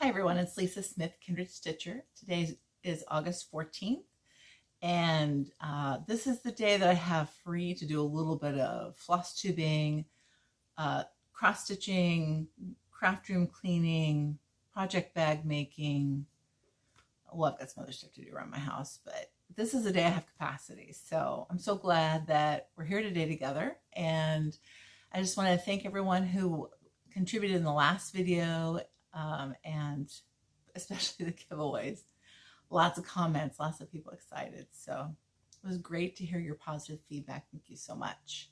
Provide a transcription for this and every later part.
Hi everyone, it's Lisa Smith, Kindred Stitcher. Today is August 14th, and this is the day that I have free to do a little bit of floss tubing, cross stitching, craft room cleaning, project bag making. Well, I've got some other stuff to do around my house, but this is a day I have capacity. So I'm so glad that we're here today together. And I just want to thank everyone who contributed in the last video, and especially the giveaways. Lots of comments, lots of people excited. So it was great to hear your positive feedback. Thank you so much.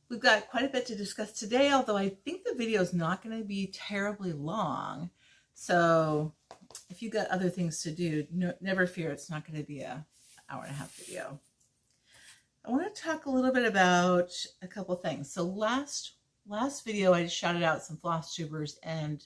We've got quite a bit to discuss today, although I think the video is not going to be terribly long. So if you've got other things to do, never fear, it's not going to be an hour-and-a-half video. I want to talk a little bit about a couple things. So last video, I shouted out some floss tubers, and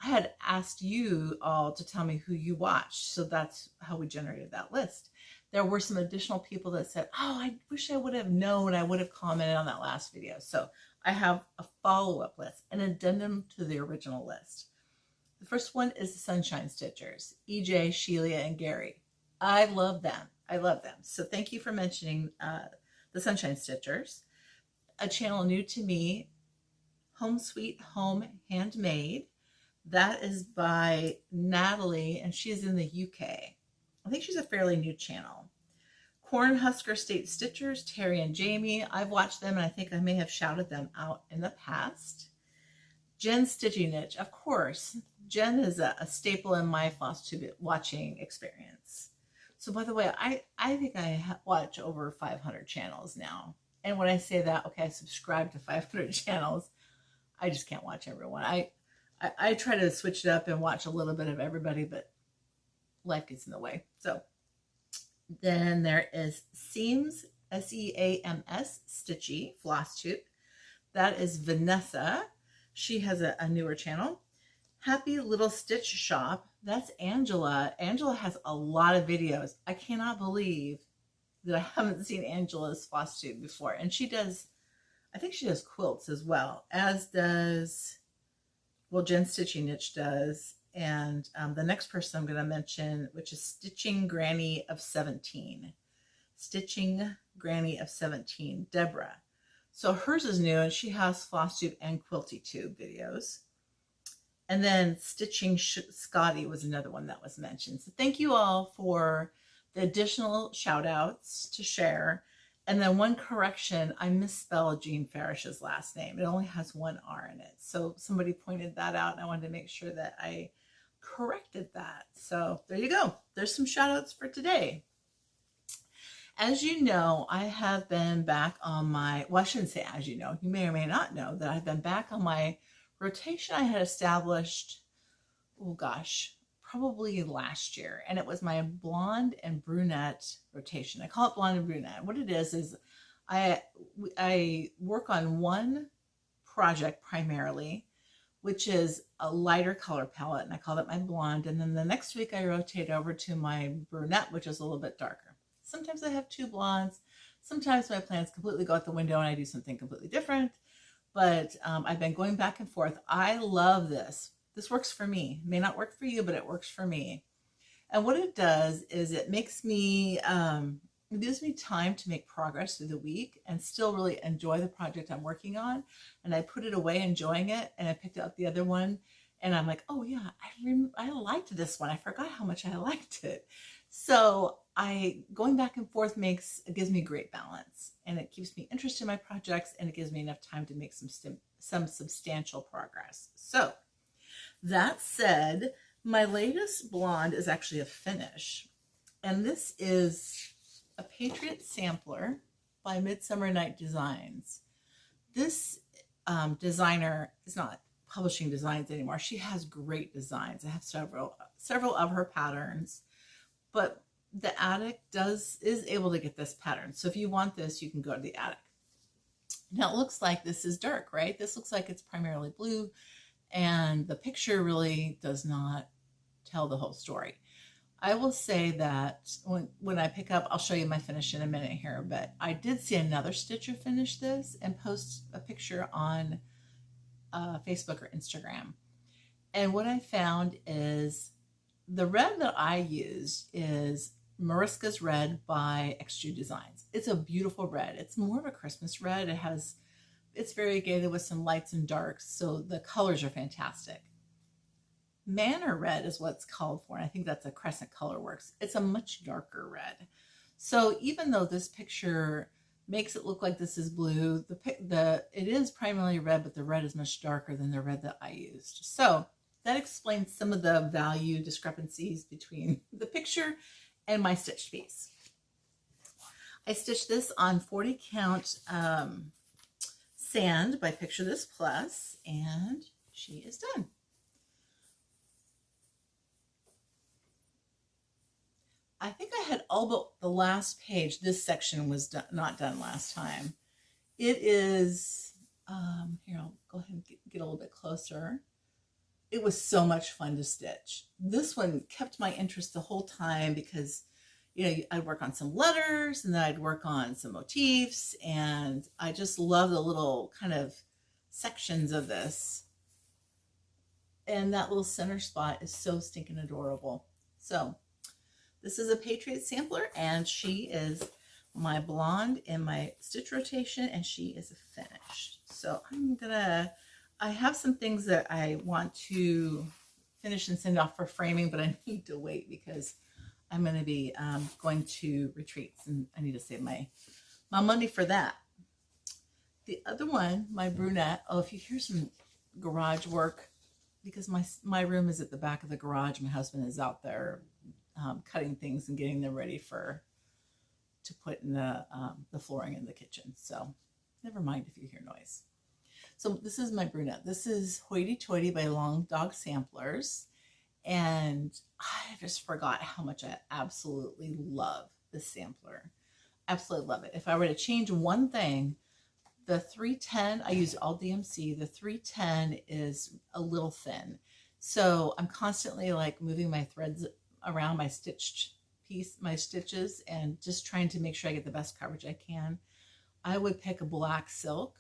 I had asked you all to tell me who you watched. So that's how we generated that list. There were some additional people that said, oh, I wish I would have known, I would have commented on that last video. So I have a follow-up list, an addendum to the original list. The first one is the Sunshine Stitchers, EJ, Sheila, and Gary. I love them. I love them. So thank you for mentioning the Sunshine Stitchers. A channel new to me, Home Sweet Home Handmade. That is by Natalie, and she's in the UK. I think she's a fairly new channel. Cornhusker State Stitchers, Terry and Jamie. I've watched them, and I think I may have shouted them out in the past. Jen Stitching Niche, of course. Jen is a staple in my floss tube watching experience. So by the way, I think I watch over 500 channels now. And when I say that, okay, I subscribe to 500 channels. I just can't watch everyone. I try to switch it up and watch a little bit of everybody, but life gets in the way. So then there is Seams, S-E-A-M-S, Stitchy, Floss Tube. That is Vanessa. She has a newer channel. Happy Little Stitch Shop. That's Angela. Angela has a lot of videos. I cannot believe that I haven't seen Angela's floss tube before. And she does, I think she does quilts as well, as does, well, Jen Stitching Niche does. And the next person I'm going to mention, which is Stitching Granny of 17. Stitching Granny of 17, Deborah. So hers is new, and she has floss tube and quilty tube videos. And then Stitching Scotty was another one that was mentioned. So thank you all for the additional shout outs to share. And then one correction, I misspelled Jean Farish's last name. It only has one R in it. So somebody pointed that out, and I wanted to make sure that I corrected that. So there you go. There's some shout outs for today. As you know, I have been back on my, well, I shouldn't say as you know, you may or may not know that I've been back on my rotation I had established, oh gosh, probably last year. And it was my blonde and brunette rotation. I call it blonde and brunette. What it is I work on one project primarily, which is a lighter color palette, and I call it my blonde. And then the next week I rotate over to my brunette, which is a little bit darker. Sometimes I have two blondes. Sometimes my plans completely go out the window and I do something completely different. But I've been going back and forth. I love this. This works for me. It may not work for you, but it works for me. And what it does is it makes me, it gives me time to make progress through the week and still really enjoy the project I'm working on. And I put it away enjoying it, and I picked up the other one, and I'm like, oh yeah, I liked this one. I forgot how much I liked it. So going back and forth gives me great balance, and it keeps me interested in my projects, and it gives me enough time to make some substantial progress. So that said, my latest blonde is actually a finish, and this is a Patriot Sampler by Midsummer Night Designs. This designer is not publishing designs anymore. She has great designs. I have several of her patterns, but the attic is able to get this pattern. So if you want this, you can go to the attic. Now it looks like this is dark, right? This looks like it's primarily blue, and the picture really does not tell the whole story. I will say that when I pick up, I'll show you my finish in a minute here, but I did see another stitcher finish this and post a picture on Facebook or Instagram. And what I found is the red that I use is Mariska's Red by Extrude Designs. It's a beautiful red. It's more of a Christmas red. It's variegated with some lights and darks, so the colors are fantastic. Manor Red is what's called for, and I think that's a Crescent Color Works. It's a much darker red. So even though this picture makes it look like this is blue, it is primarily red, but the red is much darker than the red that I used. So that explains some of the value discrepancies between the picture and my stitched piece. I stitched this on 40 count sand by Picture This Plus, and she is done. I think I had all but the last page. This section was not done last time. It is, here, I'll go ahead and get a little bit closer. It was so much fun to stitch. This one kept my interest the whole time because, you know, I'd work on some letters and then I'd work on some motifs, and I just love the little kind of sections of this. And that little center spot is so stinking adorable. So this is a Patriot sampler, and she is my blonde in my stitch rotation, and she is finished. So I have some things that I want to finish and send off for framing, but I need to wait because I'm going to be going to retreats, and I need to save my money for that. The other one, my brunette, if you hear some garage work, because my room is at the back of the garage, my husband is out there cutting things and getting them ready to put in the flooring in the kitchen. So never mind if you hear noise. So this is my brunette. This is Hoity Toity by Long Dog Samplers. And I just forgot how much I absolutely love this sampler. Absolutely love it. If I were to change one thing, the 310, I use all DMC. The 310 is a little thin. So I'm constantly like moving my threads around my stitched piece, my stitches, and just trying to make sure I get the best coverage I can. I would pick a black silk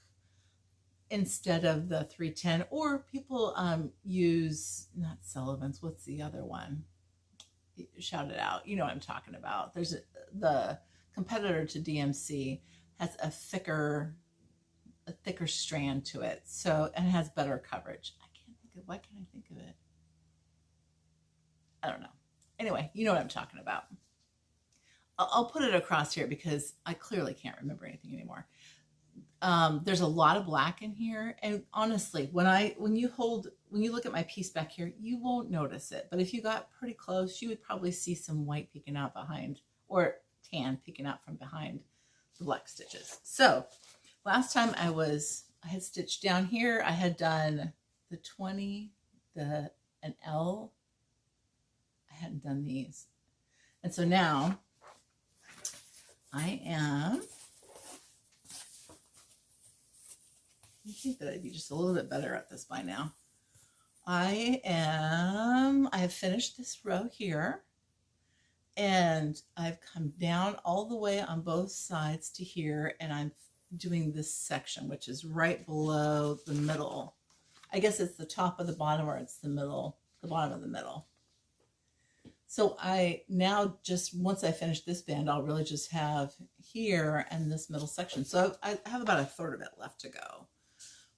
instead of the 310, or people use, not Sullivan's, what's the other one? Shout it out. You know what I'm talking about. There's the competitor to DMC has a thicker strand to it. So, and it has better coverage. Why can't I think of it? I don't know. Anyway, you know what I'm talking about. I'll put it across here because I clearly can't remember anything anymore. There's a lot of black in here, and honestly, when you look at my piece back here, you won't notice it. But if you got pretty close, you would probably see some white peeking out behind, or tan peeking out from behind the black stitches. So last time I had stitched down here. I had done the 20, an L. I hadn't done these. And so now I think that I'd be just a little bit better at this by now. I have finished this row here, and I've come down all the way on both sides to here, and I'm doing this section, which is right below the middle. I guess it's the top of the bottom, or it's the middle, the bottom of the middle. So I now just, once I finish this band, I'll really just have here and this middle section. So I have about a third of it left to go,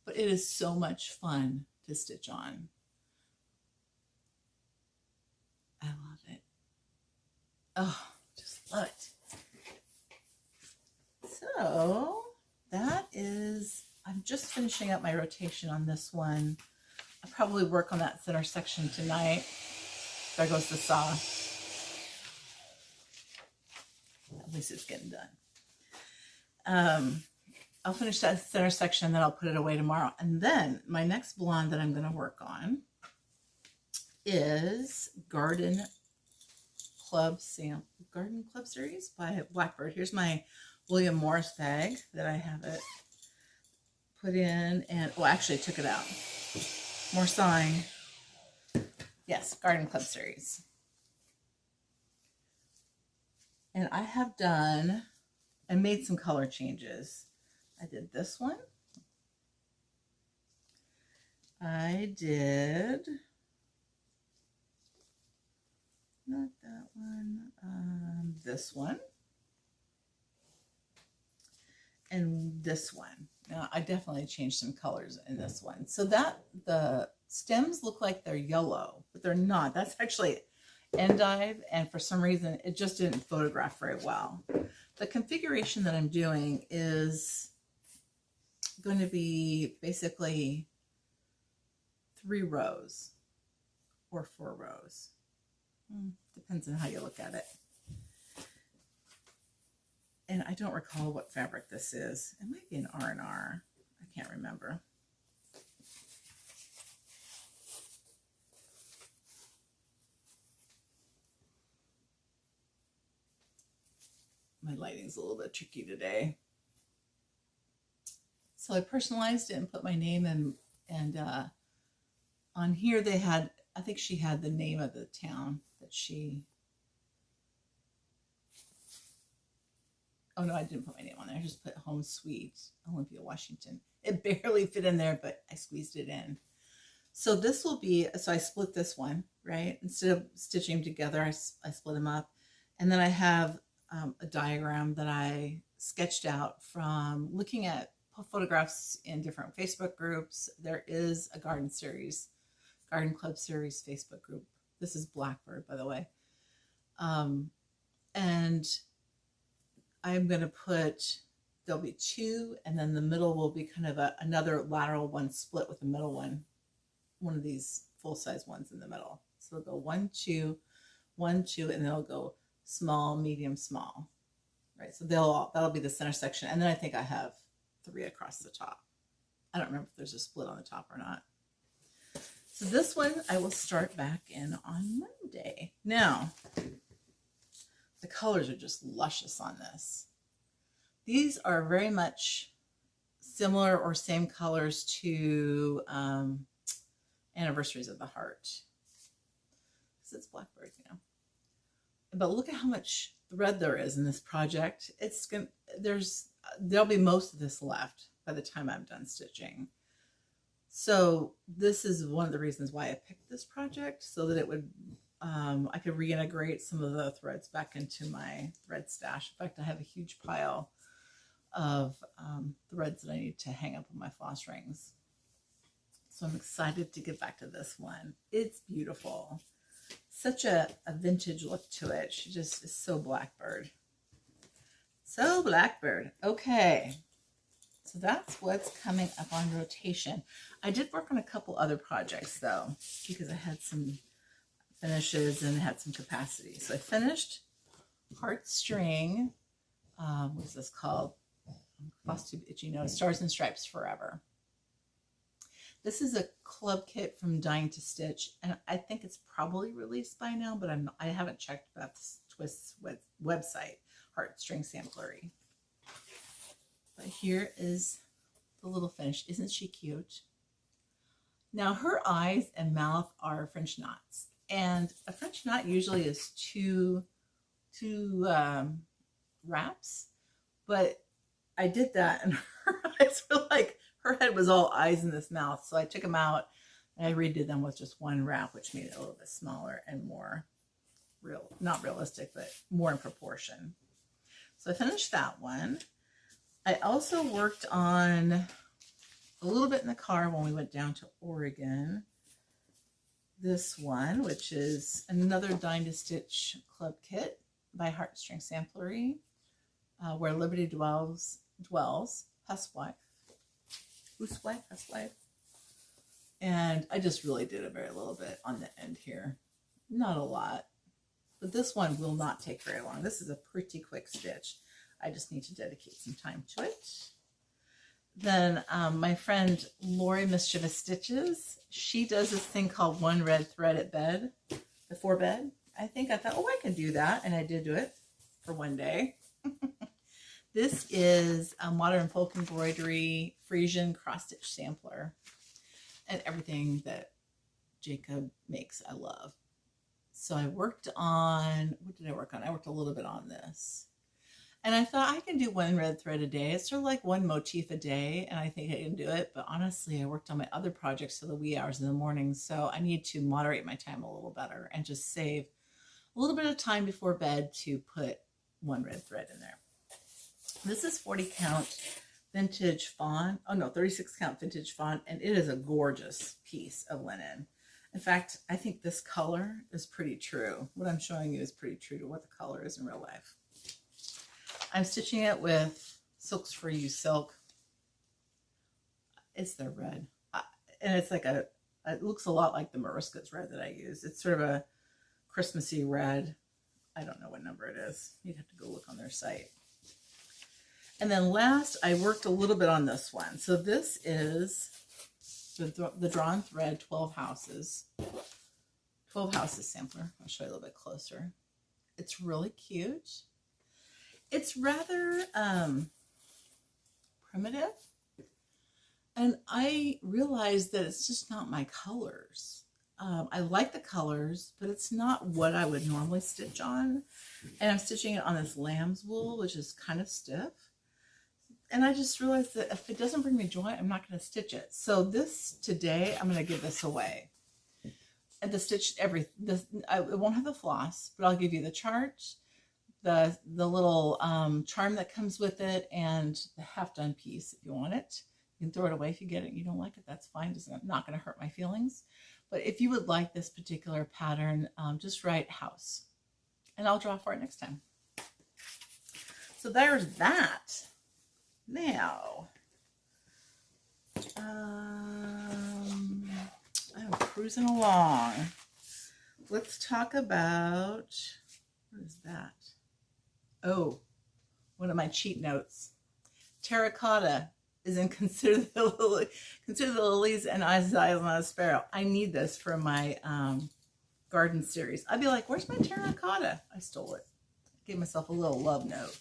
but it is so much fun to stitch on. I love it. Oh, just love it. So that is, I'm just finishing up my rotation on this one. I'll probably work on that center section tonight. There goes the saw. At least it's getting done. I'll finish that center section, then I'll put it away tomorrow. And then my next blonde that I'm going to work on is Garden Club Series by Blackbird. Here's my William Morris bag that I have it put in, and well, actually I took it out. More sewing. Yes, Garden Club Series. And I have done and made some color changes. I did this one. I did this one and this one. Now I definitely changed some colors in this one. So that the stems look like they're yellow, but they're not. That's actually endive, and for some reason it just didn't photograph very well. The configuration that I'm doing is going to be basically 3 rows or 4 rows. Depends on how you look at it. And I don't recall what fabric this is. It might be an R&R. I can't remember. My lighting's a little bit tricky today. So I personalized it and put my name in, and on here they had, I think she had the name of the town that she, oh no, I didn't put my name on there. I just put Home Sweet, Olympia, Washington. It barely fit in there, but I squeezed it in. So this will be, so I split this one, right? Instead of stitching them together, I split them up. And then I have a diagram that I sketched out from looking at photographs in different Facebook groups. There is a garden club series Facebook group. This is Blackbird, by the way. And I'm going to put, there'll be 2, and then the middle will be kind of another lateral one split with the middle one of these full-size ones in the middle. So it'll go 1, 2, 1, 2, and they'll go small, medium, small, right? So that'll be the center section. And then I think I have 3 across the top. I don't remember if there's a split on the top or not. So this one I will start back in on Monday. Now, the colors are just luscious on this. These are very much similar or same colors to Anniversaries of the Heart. Because it's Blackbird, you know. But look at how much thread there is in this project. There'll be most of this left by the time I'm done stitching. So this is one of the reasons why I picked this project, so that it would, I could reintegrate some of the threads back into my thread stash. In fact, I have a huge pile of threads that I need to hang up on my floss rings. So I'm excited to get back to this one. It's beautiful. Such a vintage look to it. She just is so Blackbird. So Blackbird. Okay. So that's what's coming up on rotation. I did work on a couple other projects though, because I had some finishes and had some capacity. So I finished Heartstring. What's this called? Flosstube Itchy Nose, Stars and Stripes Forever. This is a club kit from Dying to Stitch, and I think it's probably released by now, but I haven't checked Beth's Twist's website, Heartstring Samplery. But here is the little finish. Isn't she cute? Now her eyes and mouth are French knots, and a French knot usually is two wraps, but I did that and her eyes were like, her head was all eyes in this mouth. So I took them out and I redid them with just one wrap, which made it a little bit smaller and more not realistic, but more in proportion. So I finished that one. I also worked on a little bit in the car when we went down to Oregon. This one, which is another Dying to Stitch club kit by Heartstring Samplery, Where Liberty Dwells, Housewife. And I just really did a very little bit on the end here. Not a lot. But this one will not take very long. This is a pretty quick stitch. I just need to dedicate some time to it. Then my friend Lori Mischievous Stitches, she does this thing called One Red Thread at Bed, before bed. I thought, oh, I can do that. And I did do it for one day. This is a modern folk embroidery Frisian cross stitch sampler, and everything that Jacob makes I love. So I worked on, what did I work on? I worked a little bit on this, and I thought I can do one red thread a day. It's sort of like one motif a day, and I think I can do it. But honestly, I worked on my other projects till the wee hours in the morning, so I need to moderate my time a little better and just save a little bit of time before bed to put one red thread in there. This is 40 count vintage fawn. Oh no, 36 count vintage fawn, and it is a gorgeous piece of linen. In fact, I think this color is pretty true. What I'm showing you is pretty true to what the color is in real life. I'm stitching it with Silks for You silk. It's their red. And it's like it looks a lot like the Mariska's red that I use. It's sort of a Christmassy red. I don't know what number it is. You'd have to go look on their site. And then last, I worked a little bit on this one. So this is the Drawn Thread 12 Houses. 12 Houses sampler. I'll show you a little bit closer. It's really cute. It's rather primitive. And I realized that it's just not my colors. I like the colors, but it's not what I would normally stitch on. And I'm stitching it on this lamb's wool, which is kind of stiff. And I just realized that if it doesn't bring me joy, I'm not going to stitch it. So this today, I'm going to give this away. And the stitch, it won't have the floss, but I'll give you the chart, the little charm that comes with it, and the half done piece if you want it. You can throw it away if you get it and you don't like it. That's fine. It's not going to hurt my feelings. But if you would like this particular pattern, just write house. And I'll draw for it next time. So there's that. Now, I'm cruising along. Let's talk about, what is that? Oh, one of my cheat notes. Terracotta is in Consider the Lilies and Eyes on a Sparrow. I need this for my garden series. I'd be like, where's my terracotta? I stole it. Gave myself a little love note.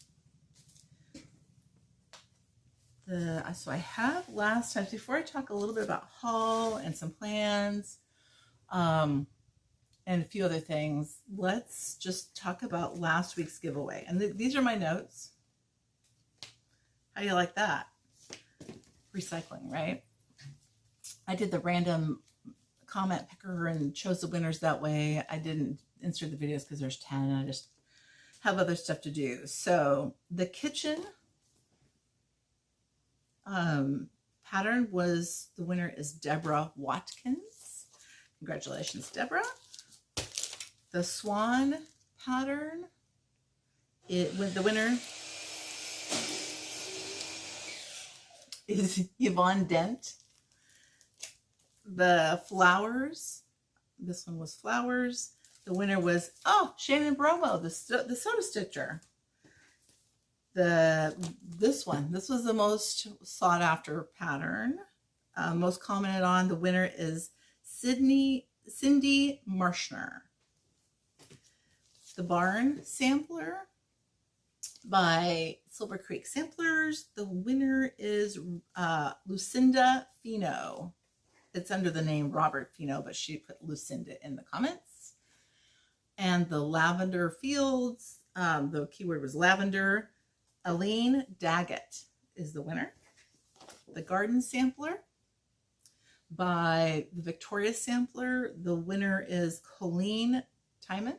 So I have last time, before I talk a little bit about haul and some plans and a few other things, let's just talk about last week's giveaway. And these are my notes. How do you like that? Recycling, right? I did the random comment picker and chose the winners that way. I didn't insert the videos because there's 10 and I just have other stuff to do. So the kitchen pattern was, the winner is Deborah Watkins. Congratulations, Deborah. The swan pattern, the winner is Yvonne Dent. The flowers, this one was flowers. The winner was, Shannon Bromo, the Soda Stitcher. This was the most sought after pattern, most commented on. The winner is Cindy Marshner. The barn sampler by Silver Creek Samplers. The winner is Lucinda Fino. It's under the name Robert Fino, but she put Lucinda in the comments. And the Lavender Fields, the keyword was lavender. Aline Daggett is the winner. The Garden Sampler by the Victoria Sampler. The winner is Colleen Timon.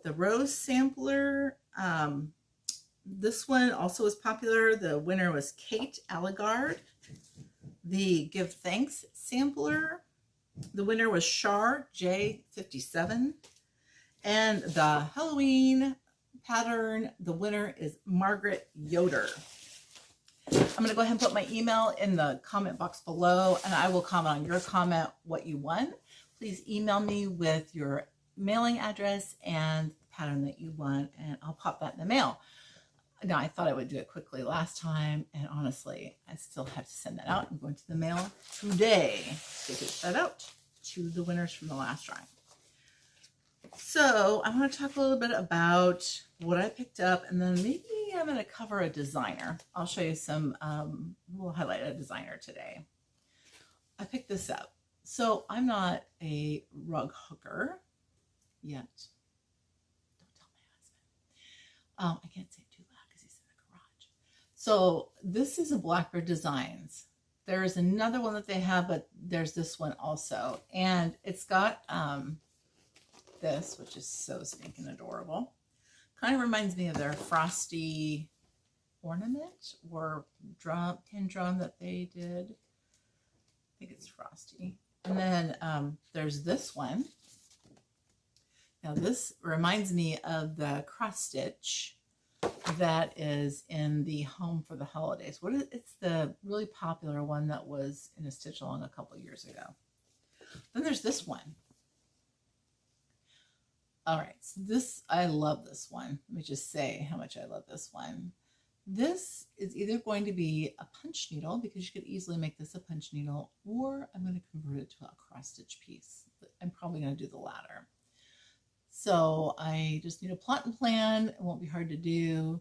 The Rose Sampler. This one also was popular. The winner was Kate Allegard. The Give Thanks Sampler. The winner was Shar J57. And the Halloween pattern, the winner is Margaret Yoder. I'm going to go ahead and put my email in the comment box below, and I will comment on your comment what you won. Please email me with your mailing address and the pattern that you want, and I'll pop that in the mail. Now, I thought I would do it quickly last time, and honestly, I still have to send that out. I'm going to the mail today to get that out to the winners from the last drawing. So I want to talk a little bit about what I picked up, and then maybe I'm going to cover a designer. I'll show you some, we'll highlight a designer today. I picked this up. So I'm not a rug hooker yet. Don't tell my husband. I can't say it too loud because he's in the garage. So this is a Blackbird Designs. There is another one that they have, but there's this one also. And it's got, this, which is so stinking adorable. Kind of reminds me of their frosty ornament or pin drum that they did. I think it's frosty. And then there's this one. Now this reminds me of the cross stitch that is in the Home for the Holidays. It's the really popular one that was in a stitch along a couple years ago. Then there's this one. All right, so I love this one. Let me just say how much I love this one. This is either going to be a punch needle, because you could easily make this a punch needle, or I'm going to convert it to a cross stitch piece. I'm probably going to do the latter. So I just need a plot and plan. It won't be hard to do.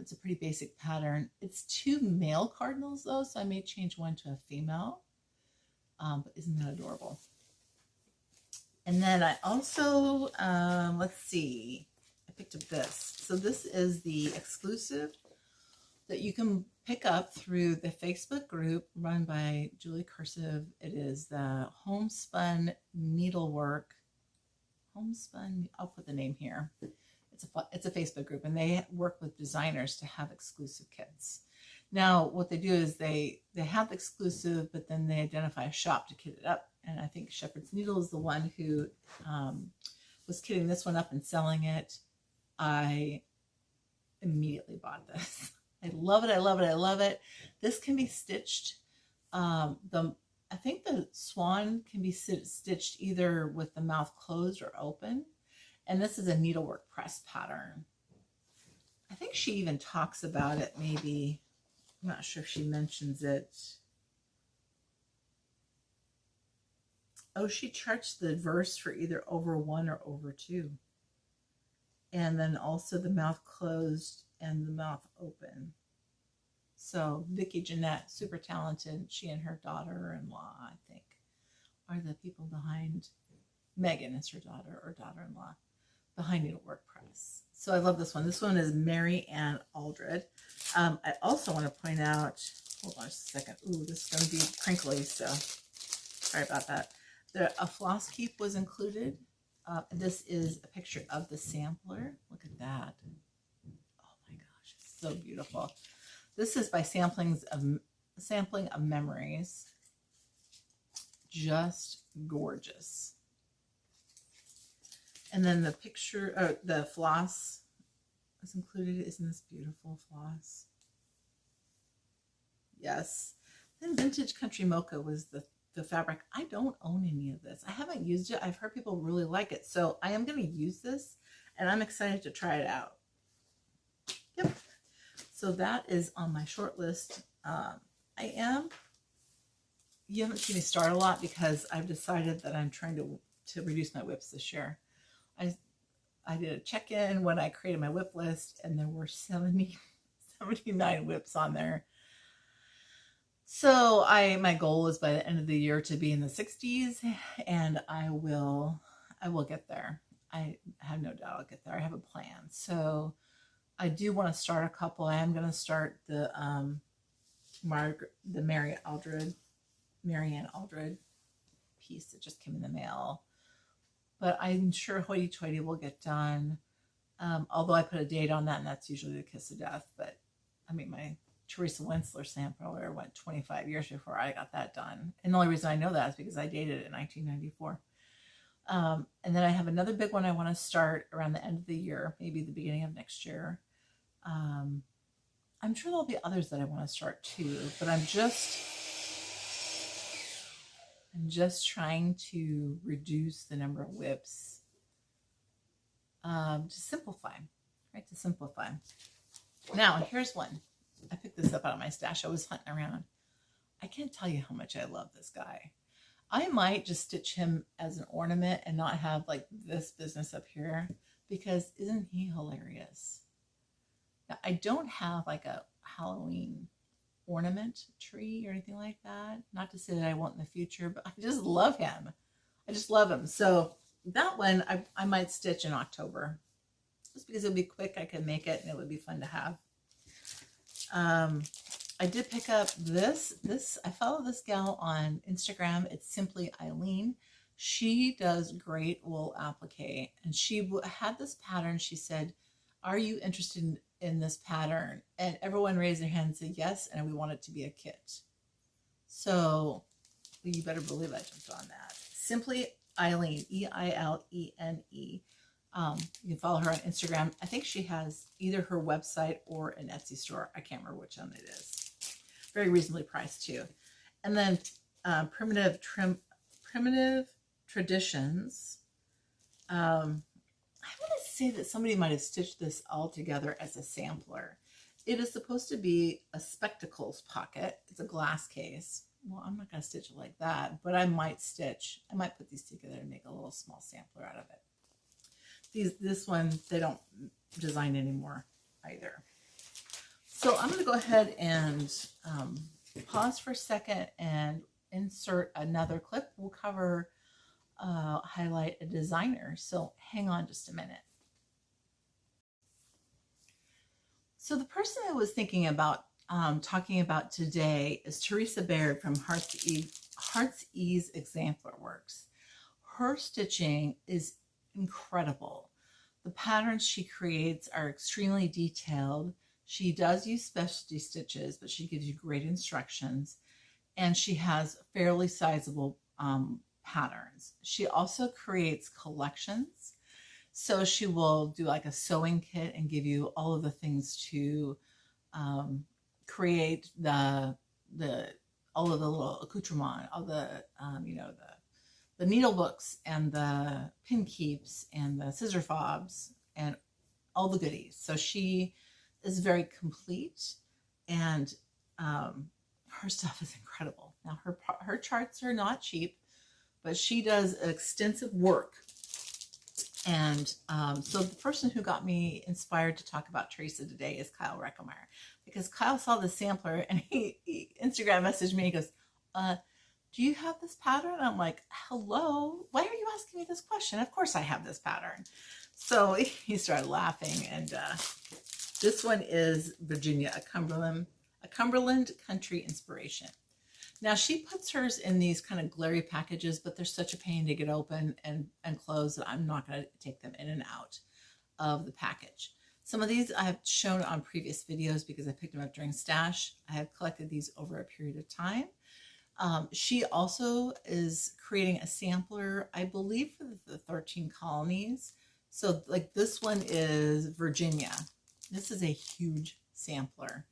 It's a pretty basic pattern. It's 2 male cardinals though, so I may change one to a female. But isn't that adorable? And then I also, let's see, I picked up this. So this is the exclusive that you can pick up through the Facebook group run by Julie Cursive. It is the Homespun Needlework. Homespun, I'll put the name here. It's a Facebook group, and they work with designers to have exclusive kits. Now, what they do is they have the exclusive, but then they identify a shop to kit it up. And I think Shepherd's Needle is the one who was kitting this one up and selling it. I immediately bought this. I love it. I love it. I love it. This can be stitched. I think the swan can be stitched either with the mouth closed or open. And this is a needlework press pattern. I think she even talks about it maybe. I'm not sure if she mentions it. Oh, she charts the verse for either over 1 or over 2. And then also the mouth closed and the mouth open. So Vicki Jeanette, super talented. She and her daughter-in-law, I think, are the people behind. Megan is her daughter or daughter-in-law behind Needlework Press. So I love this one. This one is Mary Ann Aldred. I also want to point out, hold on just a second. Ooh, this is going to be crinkly, so sorry about that. A floss keep was included. This is a picture of the sampler. Look at that. Oh my gosh, it's so beautiful. This is by Sampling of Memories. Just gorgeous. And then the picture, the floss is included. Isn't this beautiful floss? Yes. Then Vintage Country Mocha was the fabric. I don't own any of this. I haven't used it. I've heard people really like it. So I am going to use this, and I'm excited to try it out. Yep. So that is on my short list. You haven't seen me start a lot because I've decided that I'm trying to reduce my whips this year. I did a check-in when I created my whip list, and there were 79 whips on there. So my goal is by the end of the year to be in the 60s, and I will get there. I have no doubt I'll get there. I have a plan. So I do want to start a couple. I am going to start the Mary Ann Aldred piece that just came in the mail. But I'm sure Hoity Toity will get done. Although I put a date on that, and that's usually the kiss of death. But I mean, my Teresa Winsler sampler went 25 years before I got that done. And the only reason I know that is because I dated it in 1994. And then I have another big one I want to start around the end of the year, maybe the beginning of next year. I'm sure there'll be others that I want to start too, but I'm just trying to reduce the number of whips. To simplify, right? To simplify. Now, here's one. I picked this up out of my stash. I was hunting around. I can't tell you how much I love this guy. I might just stitch him as an ornament and not have like this business up here, because isn't he hilarious? Now, I don't have like a Halloween ornament tree or anything like that. Not to say that I won't in the future, but I just love him. I just love him. So that one I might stitch in October, just because it would be quick. I could make it and it would be fun to have. I did pick up this. I follow this gal on Instagram. It's Simply Eileen. She does great wool applique, and she had this pattern. She said, "Are you interested in this pattern?" And everyone raised their hand and said yes, and we want it to be a kit. So you better believe I jumped on that. Simply Eileen, Eilene. You can follow her on Instagram. I think she has either her website or an Etsy store. I can't remember which one it is. Very reasonably priced too. And then Primitive Traditions. I want to say that somebody might have stitched this all together as a sampler. It is supposed to be a spectacles pocket. It's a glass case. Well, I'm not going to stitch it like that, but I might put these together and make a little small sampler out of it. This one, they don't design anymore either. So I'm going to go ahead and pause for a second and insert another clip. We'll cover, highlight a designer. So hang on just a minute. So the person I was thinking about talking about today is Teresa Baird from Hearts Ease Examplar Works. Her stitching is incredible. The patterns she creates are extremely detailed. She does use specialty stitches, but she gives you great instructions, and she has fairly sizable patterns. She also creates collections. So she will do like a sewing kit and give you all of the things to create all of the little accoutrement, all the the needle books and the pin keeps and the scissor fobs and all the goodies. So she is very complete, and her stuff is incredible. Now her charts are not cheap, but she does extensive work. And so the person who got me inspired to talk about Teresa today is Kyle Reckemeyer, because Kyle saw the sampler and he Instagram messaged me. He goes, do you have this pattern? I'm like, hello, why are you asking me this question? Of course I have this pattern. So he started laughing, and this one is Virginia, a Cumberland country inspiration. Now she puts hers in these kind of glary packages, but they're such a pain to get open and close that I'm not going to take them in and out of the package. Some of these I have shown on previous videos because I picked them up during stash. I have collected these over a period of time. She also is creating a sampler, I believe, for the 13 colonies. So like this one is Virginia. This is a huge sampler,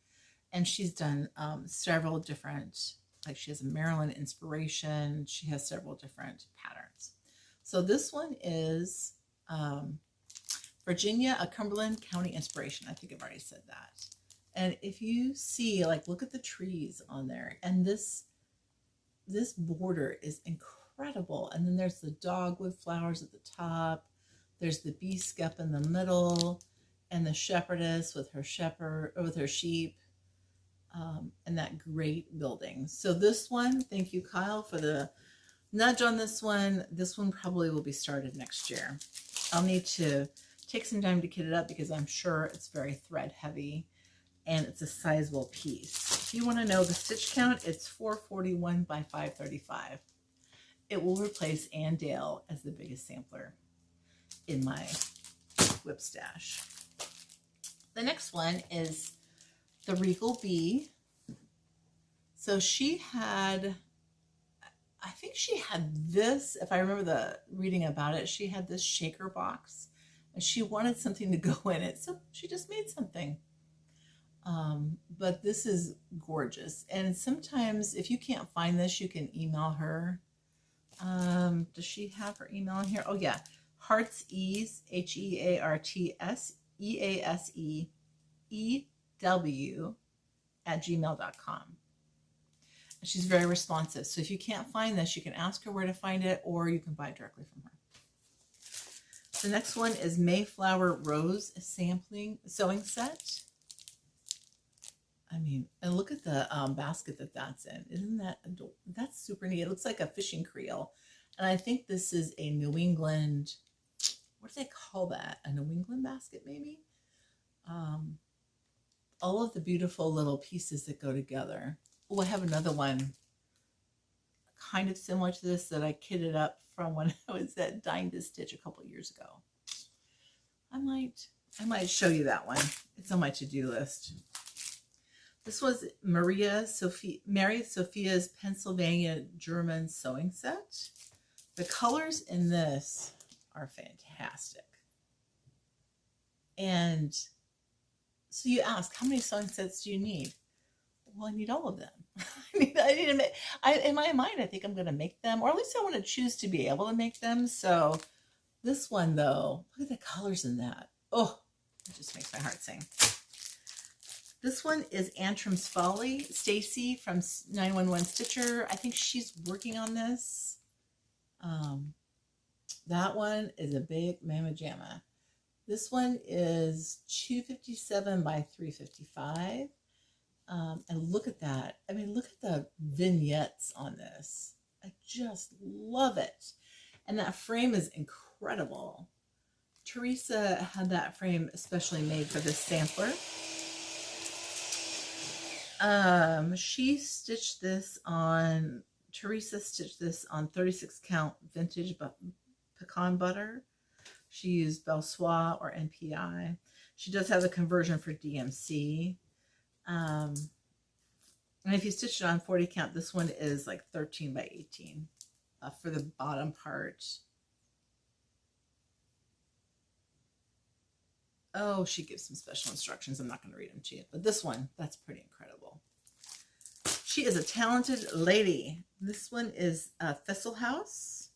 and she's done several different, like she has a Maryland inspiration. She has several different patterns. So this one is Virginia, a Cumberland County inspiration. I think I've already said that. And if you see, like, look at the trees on there, and this border is incredible. And then there's the dogwood flowers at the top. There's the bee skep in the middle, and the shepherdess with her sheep. And that great building. So this one, thank you, Kyle, for the nudge on this one. This one probably will be started next year. I'll need to take some time to kit it up because I'm sure it's very thread heavy and it's a sizable piece. If you want to know the stitch count, it's 441 by 535. It will replace Ann Dale as the biggest sampler in my whip stash. The next one is the Regal Bee. So she had, I think she had this, if I remember reading about it, she had this shaker box and she wanted something to go in it. So she just made something. But this is gorgeous. And sometimes if you can't find this, you can email her. Does she have her email in here? Oh yeah. Hearts Ease, Hearts EASEEW @gmail.com. She's very responsive. So if you can't find this, you can ask her where to find it, or you can buy it directly from her. The next one is Mayflower Rose sewing set. I mean, and look at the basket that's in. Isn't that adorable? That's super neat. It looks like a fishing creel. And I think this is a New England, what do they call that? A New England basket, maybe? All of the beautiful little pieces that go together. Oh, I have another one kind of similar to this that I kitted up from when I was at Dying to Stitch a couple years ago. I might show you that one. It's on my to-do list. This was Mary Sophia's Pennsylvania German sewing set. The colors in this are fantastic. And so you ask, how many sewing sets do you need? Well, I need all of them. I need to make, in my mind, I think I'm going to make them, or at least I want to choose to be able to make them. So this one, though, look at the colors in that. Oh, it just makes my heart sing. This one is Antrim's Folly. Stacy from 911 Stitcher. I think she's working on this. That one is a big mamma jamma. This one is 257 by 355. And look at that. I mean, look at the vignettes on this. I just love it. And that frame is incredible. Teresa had that frame especially made for this sampler. Teresa stitched this on 36 count vintage pecan butter. She used Belsois or NPI. She does have the conversion for DMC. And if you stitch it on 40 count, this one is like 13 by 18 for the bottom part. Oh, she gives some special instructions. I'm not going to read them to you, but this one, that's pretty incredible. She is a talented lady. This one is Thistle House.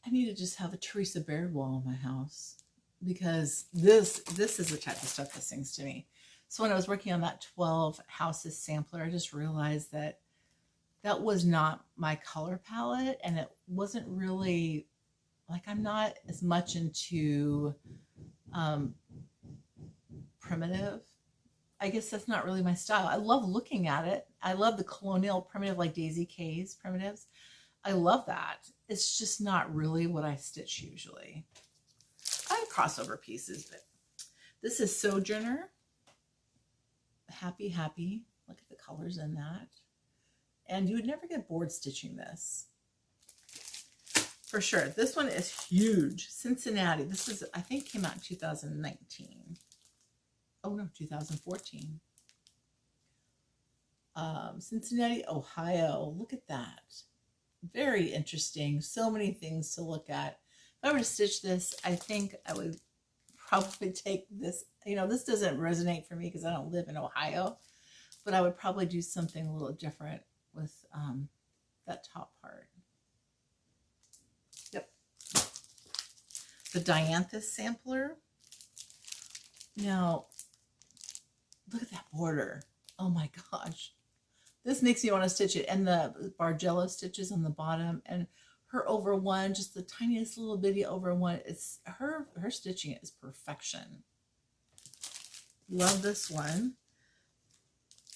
I need to just have a Teresa Baird wall in my house because this is the type of stuff that sings to me. So when I was working on that 12 houses sampler, I just realized that that was not my color palette, and it wasn't really, like, I'm not as much into primitive. I guess that's not really my style. I love looking at it. I love the colonial primitive, like Daisy K's primitives. I love that. It's just not really what I stitch usually. I have crossover pieces, but this is Sojourner. Happy, happy. Look at the colors in that. And you would never get bored stitching this. For sure. This one is huge. Cincinnati. This is, I think, came out in 2019. Oh, no, 2014. Cincinnati, Ohio. Look at that. Very interesting. So many things to look at. If I were to stitch this, I think I would probably take this. You know, this doesn't resonate for me because I don't live in Ohio, but I would probably do something a little different with that top part. Yep. The Dianthus sampler. Now, look at that border. Oh my gosh. This makes me want to stitch it. And the Bargello stitches on the bottom, and her over one, just the tiniest little bitty over one. It's her stitching is perfection. Love this one.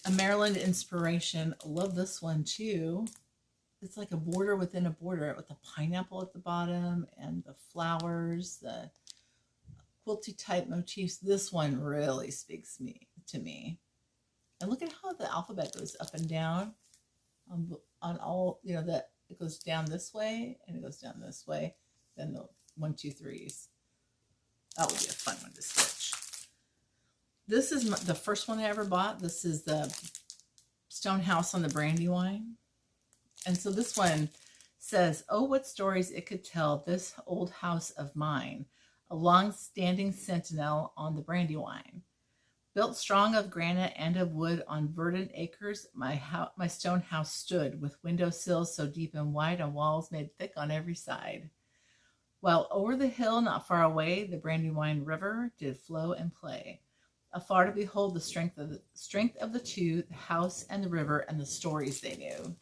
A Maryland Inspiration. Love this one too. It's like a border within a border with the pineapple at the bottom and the flowers, the quilty type motifs. This one really speaks to me. And look at how the alphabet goes up and down on all, you know, that it goes down this way and it goes down this way. Then the 1, 2, 3s. That would be a fun one to stitch. This is the first one I ever bought. This is the Stone House on the Brandywine. And so this one says, oh, what stories it could tell, this old house of mine, a long-standing sentinel on the Brandywine. Built strong of granite and of wood on verdant acres, my stone house stood, with window sills so deep and wide and walls made thick on every side. While over the hill not far away, the Brandywine River did flow and play. Afar to behold the strength of the two, the house and the river, and the stories they knew.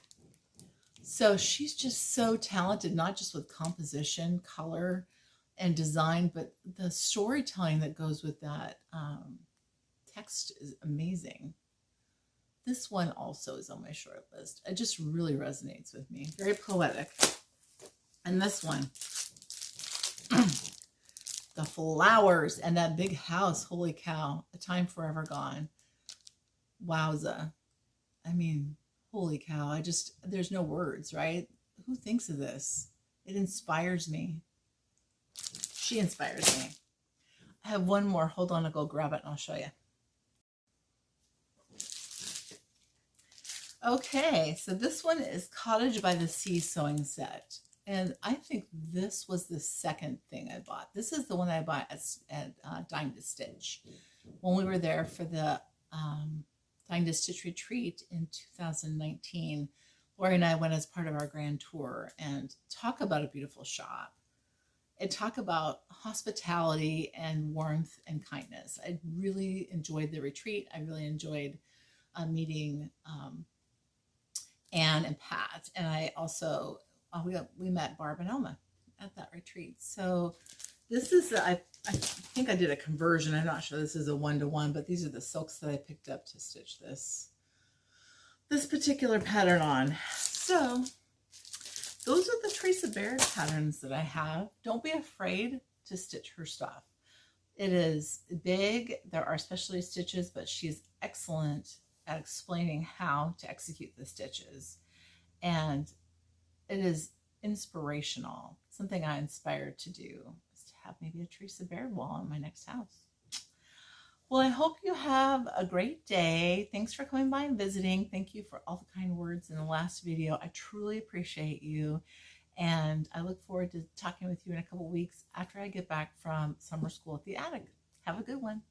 So she's just so talented, not just with composition, color, and design, but the storytelling that goes with that text is amazing. This one also is on my short list. It just really resonates with me. Very poetic. And this one, the flowers and that big house. Holy cow. A time forever gone. Wowza. I mean, holy cow. There's no words, right? Who thinks of this? It inspires me. She inspires me. I have one more. Hold on, I'll go grab it and I'll show you. Okay, so this one is Cottage by the Sea sewing set. And I think this was the second thing I bought. This is the one I bought at Dying to Stitch. When we were there for the Dying to Stitch retreat in 2019, Lori and I went as part of our grand tour, and talk about a beautiful shop. And talk about hospitality and warmth and kindness. I really enjoyed the retreat. I really enjoyed meeting Anne and Pat, and I also we met Barb and Elma at that retreat. So this is I think I did a conversion. I'm not sure this is a 1-to-1, but these are the silks that I picked up to stitch this particular pattern on. So those are the Teresa Baird patterns that I have. Don't be afraid to stitch her stuff. It is big. There are specialty stitches, but she's excellent at explaining how to execute the stitches. And it is inspirational. Something I inspired to do is to have maybe a Teresa Baird wall in my next house. Well, I hope you have a great day. Thanks for coming by and visiting. Thank you for all the kind words in the last video. I truly appreciate you. And I look forward to talking with you in a couple weeks after I get back from summer school at the attic. Have a good one.